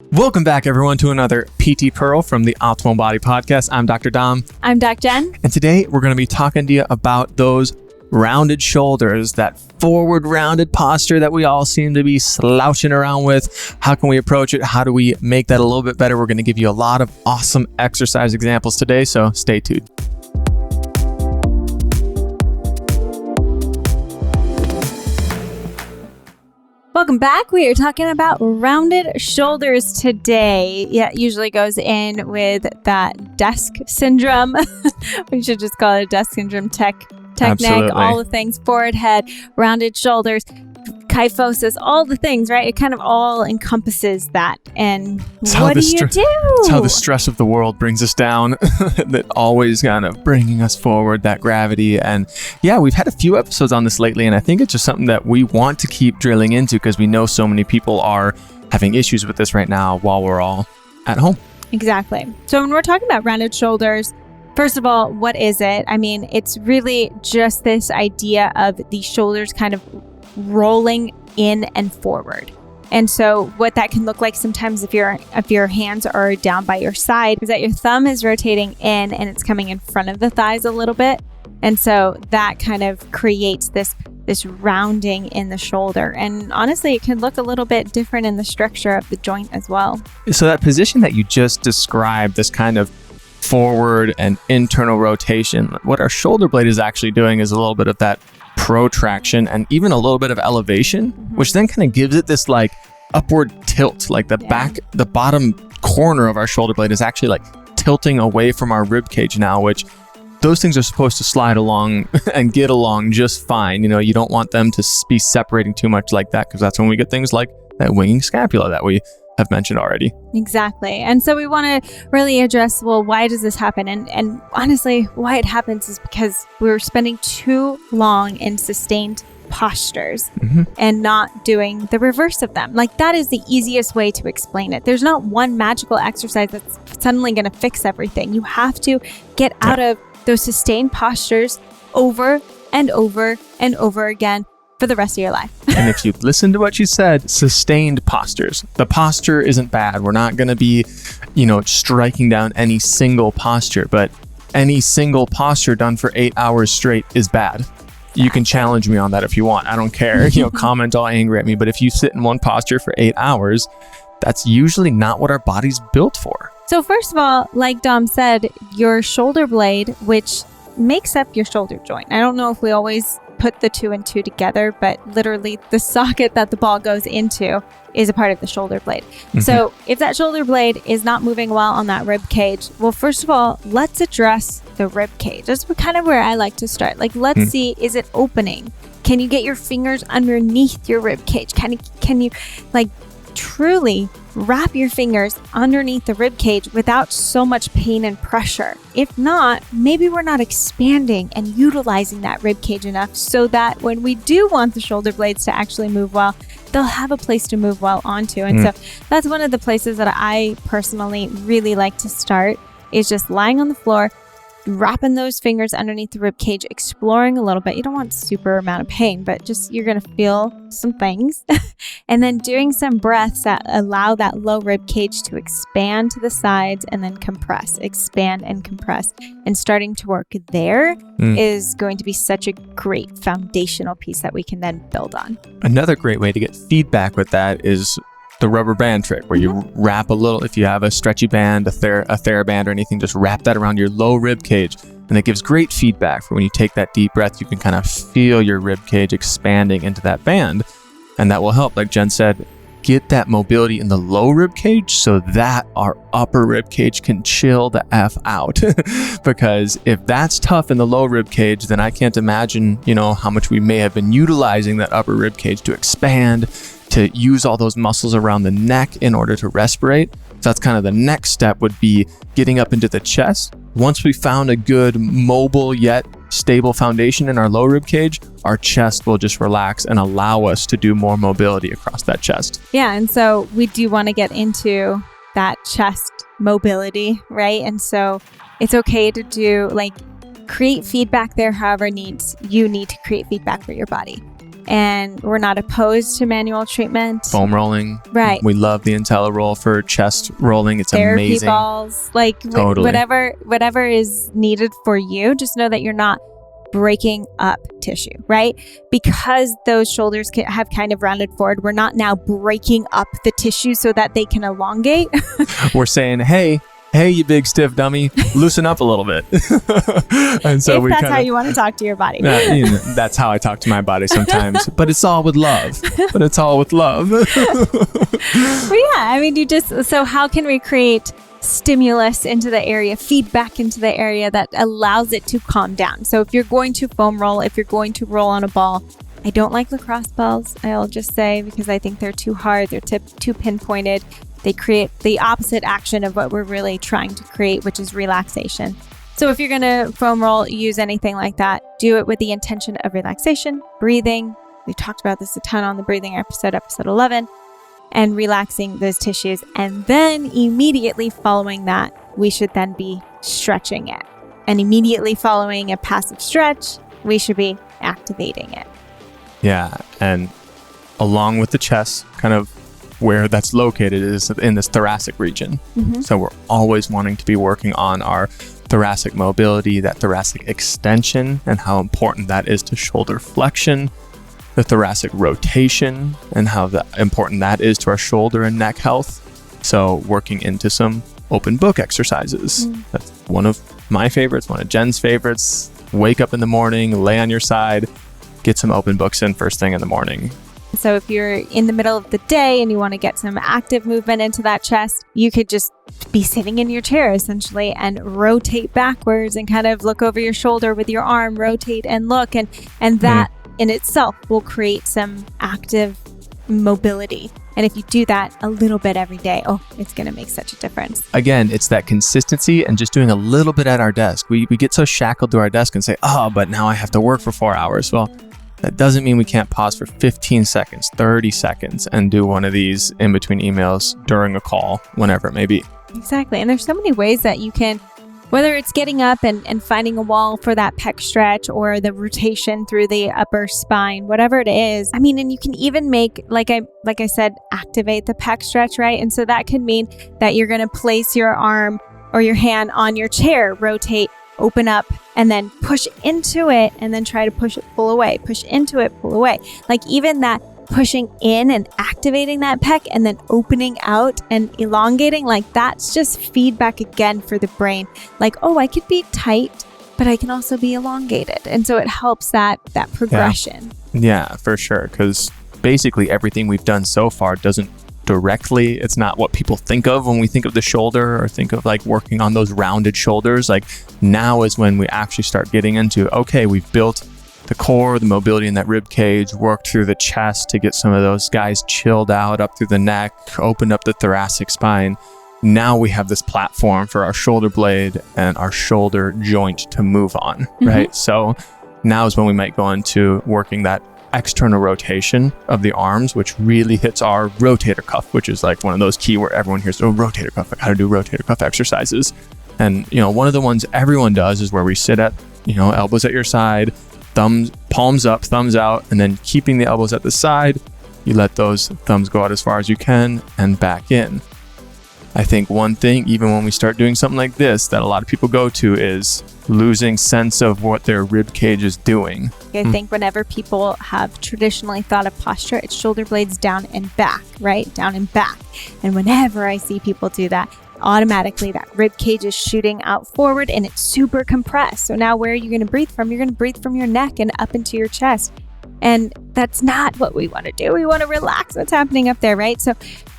Welcome back, everyone, to another PT Pearl from the Optimal Body Podcast. I'm Dr. Dom. I'm DocJen. And today we're going to be talking to you about those rounded shoulders, that forward rounded posture that we all seem to be slouching around with. How can we approach it? How do we make that a little bit better? We're going to give you a lot of awesome exercise examples today, so stay tuned. Welcome back. We are talking about rounded shoulders today. Yeah, it usually goes in with that desk syndrome. We should just call it a desk syndrome technique. Absolutely. All the things, forehead, head, rounded shoulders, kyphosis, all the things, right? It kind of all encompasses that. And what do you do? It's how the stress of the world brings us down. That always kind of bringing us forward, that gravity. And yeah, we've had a few episodes on this lately, and I think it's just something that we want to keep drilling into because we know so many people are having issues with this right now while we're all at home. Exactly. So when we're talking about rounded shoulders, first of all, what is it? I mean, it's really just this idea of the shoulders kind of rolling in and forward. And so what that can look like sometimes if your hands are down by your side is that your thumb is rotating in and it's coming in front of the thighs a little bit. And so that kind of creates this rounding in the shoulder. And honestly, it can look a little bit different in the structure of the joint as well. So that position that you just described, this kind of forward and internal rotation, what our shoulder blade is actually doing is a little bit of that protraction and even a little bit of elevation, which then kind of gives it this like upward tilt, like the bottom corner of our shoulder blade is actually like tilting away from our rib cage now, which those things are supposed to slide along and get along just fine. You know, you don't want them to be separating too much like that because that's when we get things like that winging scapula that we have mentioned already. Exactly. And so we want to really address, well, why does this happen? And honestly, why it happens is because we're spending too long in sustained postures and not doing the reverse of them. Like that is the easiest way to explain it. There's not one magical exercise that's suddenly going to fix everything. You have to get out of those sustained postures over and over and over again for the rest of your life. And if you listen to what she said, sustained postures. The posture isn't bad. We're not going to be, striking down any single posture, but any single posture done for 8 hours straight is bad. You can challenge me on that if you want. I don't care. Comment all angry at me. But if you sit in one posture for 8 hours, that's usually not what our body's built for. So first of all, like Dom said, your shoulder blade, which makes up your shoulder joint. I don't know if we always put the two and two together, but literally the socket that the ball goes into is a part of the shoulder blade. So if that shoulder blade is not moving well on that rib cage, well, first of all, let's address the rib cage. That's kind of where I like to start. Like, let's see, is it opening? Can you get your fingers underneath your rib cage? Can you like truly wrap your fingers underneath the rib cage without so much pain and pressure? If not, maybe we're not expanding and utilizing that rib cage enough so that when we do want the shoulder blades to actually move well, they'll have a place to move well onto. And so that's one of the places that I personally really like to start, is just lying on the floor, wrapping those fingers underneath the rib cage, exploring a little bit. You don't want super amount of pain, but just you're going to feel some things. And then doing some breaths that allow that low rib cage to expand to the sides and then compress, expand and compress. And starting to work there is going to be such a great foundational piece that we can then build on. Another great way to get feedback with that is the rubber band trick, where you wrap a little, if you have a stretchy band, a TheraBand or anything, just wrap that around your low rib cage. And it gives great feedback for when you take that deep breath, you can kind of feel your rib cage expanding into that band. And that will help, like Jen said, get that mobility in the low rib cage so that our upper rib cage can chill the F out. Because if that's tough in the low rib cage, then I can't imagine, how much we may have been utilizing that upper rib cage to expand, to use all those muscles around the neck in order to respirate. So that's kind of the next step, would be getting up into the chest. Once we found a good mobile yet stable foundation in our low rib cage, our chest will just relax and allow us to do more mobility across that chest. Yeah, and so we do want to get into that chest mobility, right? And so it's okay to do create feedback there however you need to create feedback for your body. and we're not opposed to manual treatment. Foam rolling. Right. We love the IntelliRoll for chest rolling. It's Therapy amazing. balls, like Totally. whatever is needed for you. Just know that you're not breaking up tissue, right? Because those shoulders have kind of rounded forward, we're not now breaking up the tissue so that they can elongate. We're saying, hey, you big stiff dummy, loosen up a little bit. And so if that's how you want to talk to your body. That's how I talk to my body sometimes, but it's all with love. But yeah, I mean, so how can we create stimulus into the area, feedback into the area that allows it to calm down? So if you're going to foam roll, if you're going to roll on a ball, I don't like lacrosse balls, I'll just say, because I think they're too hard, they're too pinpointed. They create the opposite action of what we're really trying to create, which is relaxation. So if you're going to foam roll, use anything like that, do it with the intention of relaxation, breathing. We talked about this a ton on the breathing episode 11, and relaxing those tissues. And then immediately following that, we should then be stretching it. And immediately following a passive stretch, we should be activating it. Yeah. And along with the chest, kind of where that's located is in this thoracic region. Mm-hmm. So we're always wanting to be working on our thoracic mobility, that thoracic extension, and how important that is to shoulder flexion, the thoracic rotation, and how important that is to our shoulder and neck health. So working into some open book exercises. That's one of my favorites, one of Jen's favorites. Wake up in the morning, lay on your side, get some open books in first thing in the morning. So if you're in the middle of the day and you want to get some active movement into that chest, you could just be sitting in your chair essentially and rotate backwards and kind of look over your shoulder with your arm, rotate and look. And that in itself will create some active mobility. And if you do that a little bit every day, it's going to make such a difference. Again, it's that consistency and just doing a little bit at our desk. We get so shackled to our desk and say, but now I have to work for 4 hours. Well, that doesn't mean we can't pause for 15 seconds, 30 seconds, and do one of these in between emails, during a call, whenever it may be. Exactly. And there's so many ways that you can, whether it's getting up and finding a wall for that pec stretch or the rotation through the upper spine, whatever it is. I mean, and you can even make, like I said, activate the pec stretch, right? And so that could mean that you're going to place your arm or your hand on your chair, rotate, open up, and then push into it, and then try to push it, pull away, push into it, pull away. Like even that pushing in and activating that pec and then opening out and elongating, like that's just feedback again for the brain. Like, I could be tight, but I can also be elongated. And so it helps that progression. Yeah, for sure. Because basically everything we've done so far doesn't directly, it's not what people think of when we think of the shoulder or think of like working on those rounded shoulders. Like now is when we actually start getting into, okay, we've built the core, the mobility in that rib cage, worked through the chest to get some of those guys chilled out up through the neck, opened up the thoracic spine. Now we have this platform for our shoulder blade and our shoulder joint to move on, right? So now is when we might go into working that external rotation of the arms, which really hits our rotator cuff, which is like one of those key where everyone hears, rotator cuff, like how to do rotator cuff exercises. And, one of the ones everyone does is where we sit at, elbows at your side, palms up, thumbs out, and then keeping the elbows at the side, you let those thumbs go out as far as you can and back in. I think one thing, even when we start doing something like this, that a lot of people go to is losing sense of what their rib cage is doing. I think whenever people have traditionally thought of posture, it's shoulder blades down and back, right? Down and back. And whenever I see people do that, automatically that rib cage is shooting out forward and it's super compressed. So now where are you going to breathe from? You're going to breathe from your neck and up into your chest. And that's not what we want to do. We want to relax what's happening up there, right? So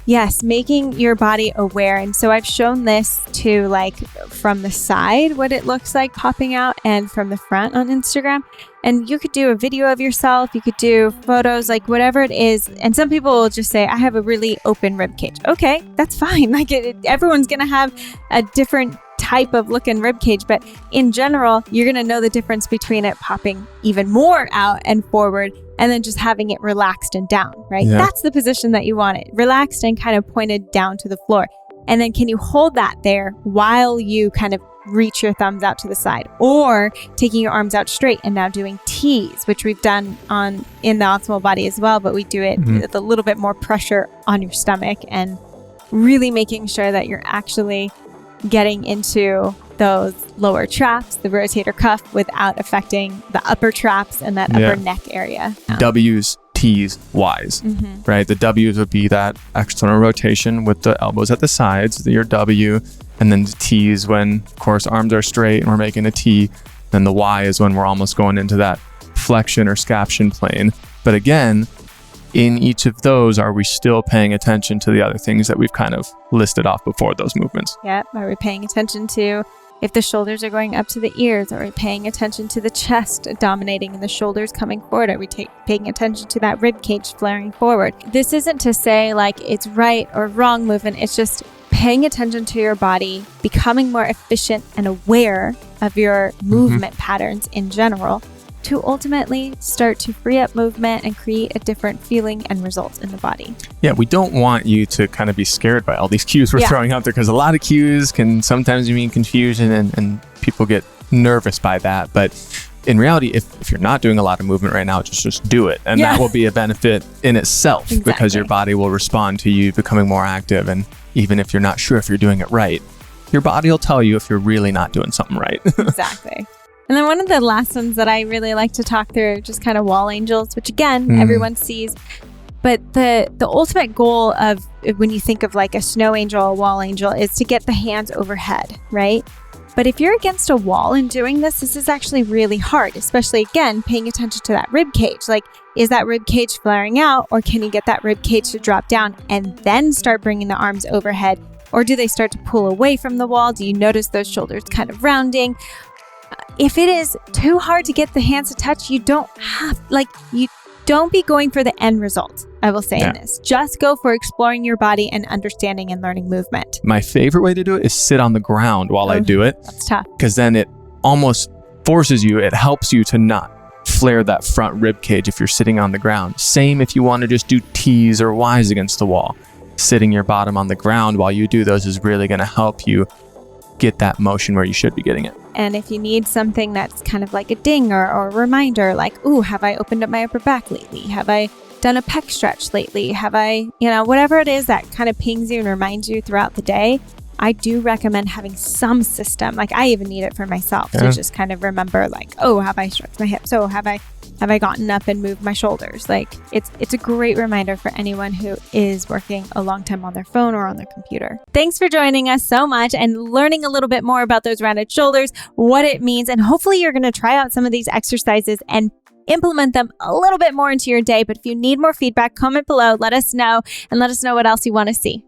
yes, making your body aware. And so I've shown this to like from the side, what it looks like popping out, and from the front on Instagram. And you could do a video of yourself. You could do photos, like whatever it is. And some people will just say, I have a really open rib cage. Okay, that's fine. Like everyone's going to have a different type of looking rib cage, but in general, you're going to know the difference between it popping even more out and forward and then just having it relaxed and down, right? Yeah. That's the position that you want it, relaxed and kind of pointed down to the floor. And then can you hold that there while you kind of reach your thumbs out to the side, or taking your arms out straight and now doing T's, which we've done in the optimal body as well, but we do it with a little bit more pressure on your stomach and really making sure that you're actually getting into those lower traps, the rotator cuff, without affecting the upper traps and that upper neck area. W's, T's, Y's, right? The W's would be that external rotation with the elbows at the sides, your W, and then the T's when, of course, arms are straight and we're making a T. Then the Y is when we're almost going into that flexion or scaption plane. But again, in each of those, are we still paying attention to the other things that we've kind of listed off before those movements? Yep. Are we paying attention to if the shoulders are going up to the ears? Are we paying attention to the chest dominating and the shoulders coming forward? Are we paying attention to that rib cage flaring forward? This isn't to say like it's right or wrong movement. It's just paying attention to your body, becoming more efficient and aware of your movement patterns in general, to ultimately start to free up movement and create a different feeling and results in the body. Yeah, we don't want you to kind of be scared by all these cues we're throwing out there, because a lot of cues can sometimes mean confusion and people get nervous by that. But in reality, if you're not doing a lot of movement right now, just do it. And that will be a benefit in itself, because your body will respond to you becoming more active. And even if you're not sure if you're doing it right, your body will tell you if you're really not doing something right. Exactly. And then one of the last ones that I really like to talk through, just kind of wall angels, which again, everyone sees. But the ultimate goal of when you think of like a snow angel, a wall angel, is to get the hands overhead, right? But if you're against a wall and doing this is actually really hard, especially again, paying attention to that rib cage. Like, is that rib cage flaring out, or can you get that rib cage to drop down and then start bringing the arms overhead? Or do they start to pull away from the wall? Do you notice those shoulders kind of rounding? If it is too hard to get the hands to touch, you don't be going for the end result, I will say in this. Just go for exploring your body and understanding and learning movement. My favorite way to do it is sit on the ground while I do it. That's tough. Because then it almost forces you, it helps you to not flare that front rib cage if you're sitting on the ground. Same if you want to just do T's or Y's against the wall. Sitting your bottom on the ground while you do those is really going to help you get that motion where you should be getting it. And if you need something that's kind of like a ding or a reminder, like, ooh, have I opened up my upper back lately? Have I done a pec stretch lately? Have I, whatever it is that kind of pings you and reminds you throughout the day, I do recommend having some system. Like, I even need it for myself to just kind of remember, like, oh, have I stretched my hips? Oh, have I gotten up and moved my shoulders? Like, it's a great reminder for anyone who is working a long time on their phone or on their computer. Thanks for joining us so much and learning a little bit more about those rounded shoulders, what it means, and hopefully you're going to try out some of these exercises and implement them a little bit more into your day. But if you need more feedback, comment below, let us know, and let us know what else you want to see.